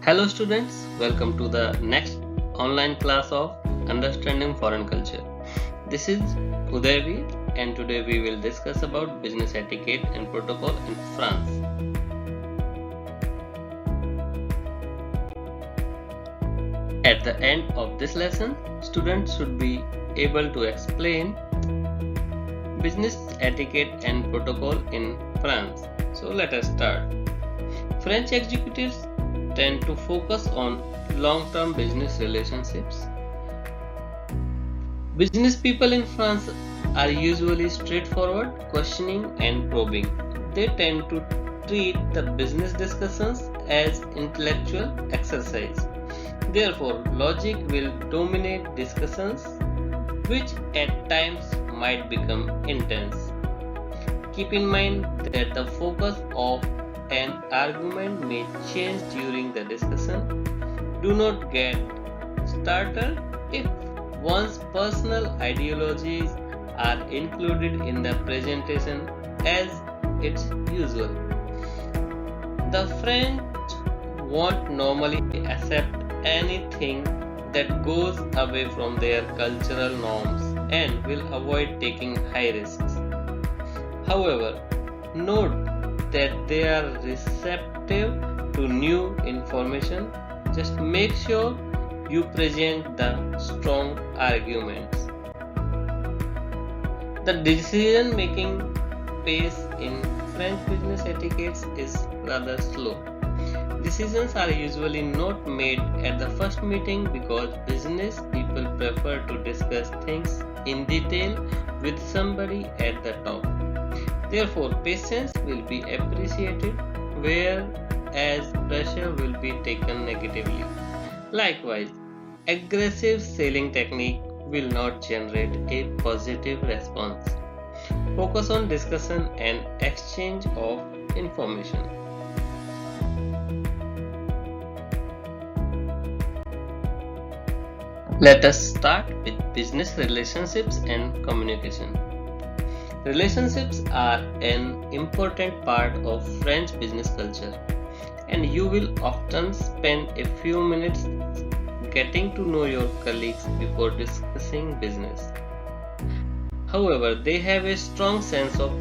Hello students, welcome to the next online class of Understanding Foreign Culture. This is Udayveer and today we will discuss about business etiquette and protocol in France. At the end of this lesson, students should be able to explain business etiquette and protocol in France. So let us start. French executives tend to focus on long-term business relationships. Business people in France are usually straightforward, questioning and probing. They tend to treat the business discussions as intellectual exercise. Therefore, logic will dominate discussions, which at times might become intense. Keep in mind that the focus of an argument may change during the discussion. Do not get startled if one's personal ideologies are included in the presentation as it's usual. The French won't normally accept anything that goes away from their cultural norms and will avoid taking high risks. However, note that they are receptive to new information. Just make sure you present the strong arguments. The decision making pace in French business etiquettes is rather slow. Decisions are usually not made at the first meeting because business people prefer to discuss things in detail with somebody at the top. Therefore, patience will be appreciated, whereas pressure will be taken negatively. Likewise, aggressive selling technique will not generate a positive response. Focus on discussion and exchange of information. Let us start with business relationships and communication. Relationships are an important part of French business culture, and you will often spend a few minutes getting to know your colleagues before discussing business. However, they have a strong sense of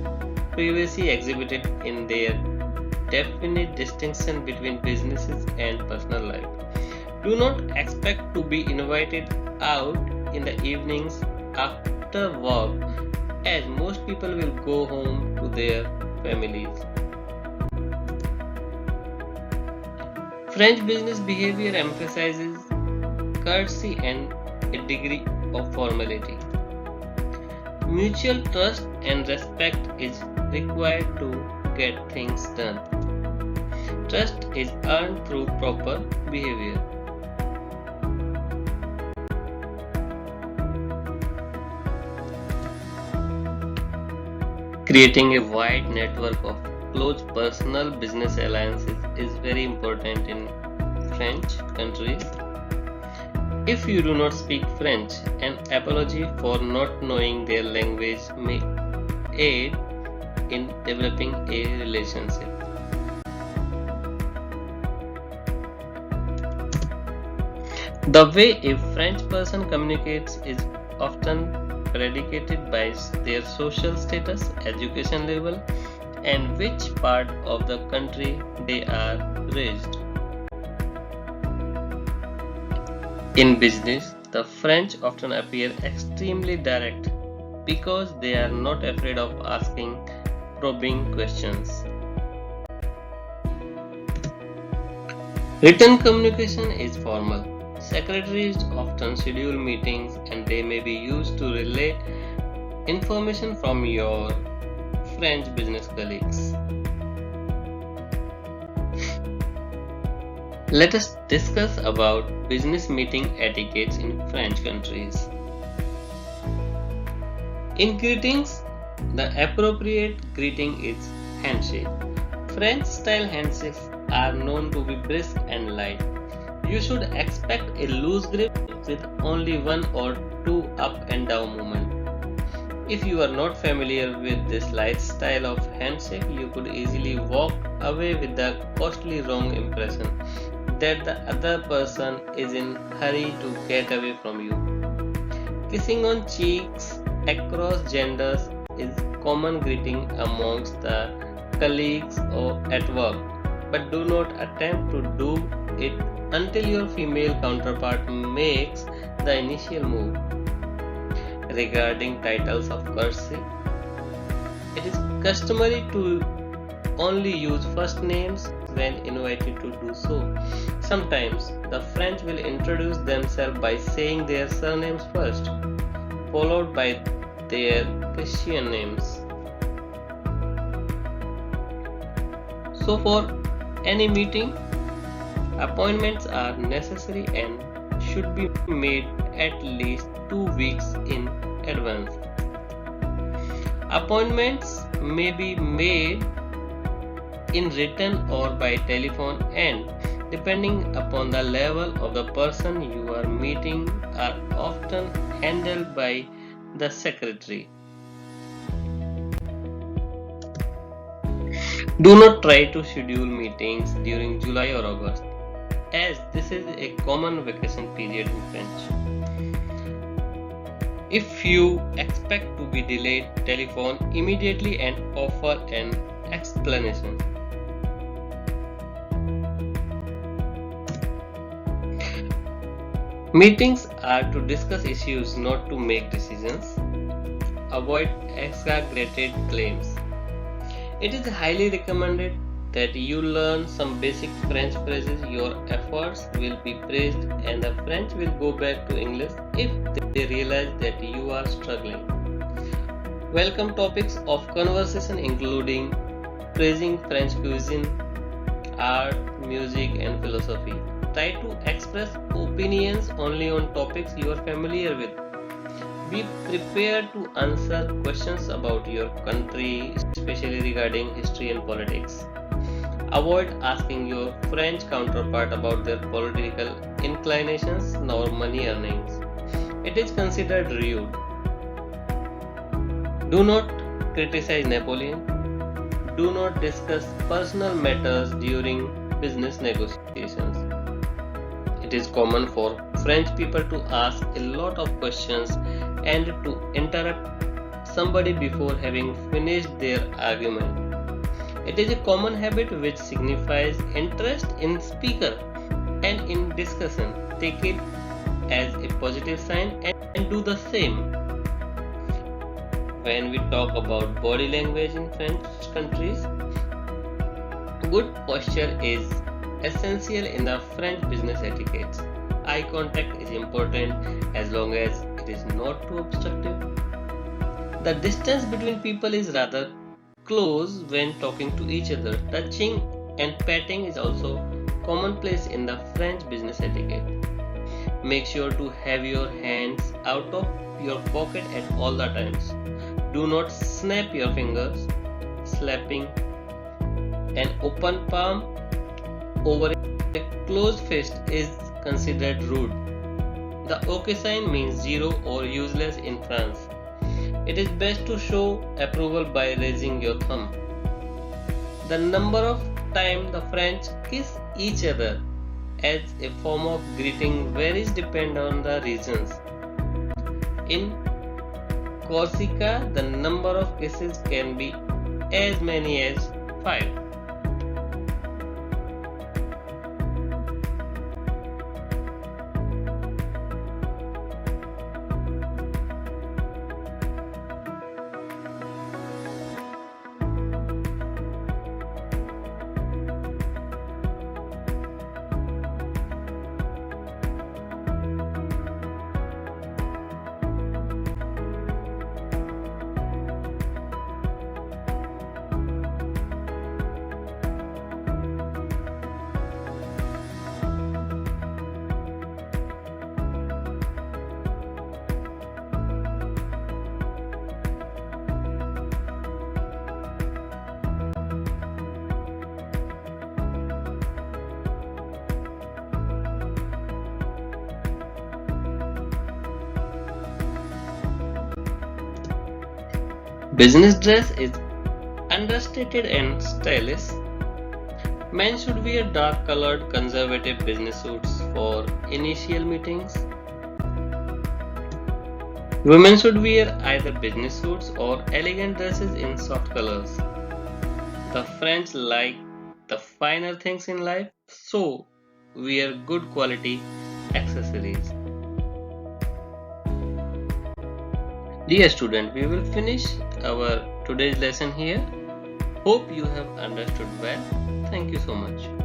privacy exhibited in their definite distinction between businesses and personal life. Do not expect to be invited out in the evenings after work, as most people will go home to their families. French business behavior emphasizes courtesy and a degree of formality. Mutual trust and respect is required to get things done. Trust is earned through proper behavior. Creating a wide network of close personal business alliances is very important in French countries. If you do not speak French, an apology for not knowing their language may aid in developing a relationship. The way a French person communicates is often predicated by their social status, education level, and which part of the country they are raised. In business, the French often appear extremely direct because they are not afraid of asking probing questions. Written communication is formal. Secretaries often schedule meetings and they may be used to relay information from your French business colleagues. Let us discuss about business meeting etiquettes in French countries. In greetings, the appropriate greeting is handshake. French style handshakes are known to be brisk and light. You should expect a loose grip with only one or two up and down movements. If you are not familiar with this light style of handshake, you could easily walk away with the costly wrong impression. that the other person is in hurry to get away from you. Kissing on cheeks across genders is common greeting amongst the colleagues or at work, but do not attempt to do it until your female counterpart makes the initial move. Regarding titles of courtesy, it is customary to only use first names when invited to do so. Sometimes the French will introduce themselves by saying their surnames first, followed by their Christian names. So, for any meeting, appointments are necessary and should be made at least 2 weeks in advance. Appointments may be made in written or by telephone, and depending upon the level of the person you are meeting are often handled by the secretary. Do not try to schedule meetings during July or August, as this is a common vacation period in French. If you expect to be delayed, telephone immediately and offer an explanation. Meetings are to discuss issues, not to make decisions. Avoid exaggerated claims. It is highly recommended that you learn some basic French phrases. Your efforts will be praised and the French will go back to English if they realize that you are struggling. Welcome topics of conversation including praising French cuisine, art, music and philosophy. Try to express opinions only on topics you are familiar with. Be prepared to answer questions about your country, especially regarding history and politics. Avoid asking your French counterpart about their political inclinations nor money earnings. It is considered rude. Do not criticize Napoleon. Do not discuss personal matters during business negotiations. It is common for French people to ask a lot of questions and to interrupt somebody before having finished their argument. It is a common habit which signifies interest in speaker and in discussion. Take it as a positive sign and do the same. When we talk about body language in French countries, good posture is essential in the French business etiquette. Eye contact is important as long as it is not too obstructive. The distance between people is rather close when talking to each other. Touching and patting is also commonplace in the French business etiquette. Make sure to have your hands out of your pocket at all the times. Do not snap your fingers. Slapping an open palm over a closed fist is considered rude. The OK sign means zero or useless in France. It is best to show approval by raising your thumb. The number of times the French kiss each other as a form of greeting varies depending on the regions. In Corsica, the number of kisses can be as many as 5. Business dress is understated and stylish. Men should wear dark colored conservative business suits for initial meetings. Women should wear either business suits or elegant dresses in soft colors. The French like the finer things in life, so wear good quality accessories. Dear student, we will finish our today's lesson here. Hope you have understood well. Thank you so much.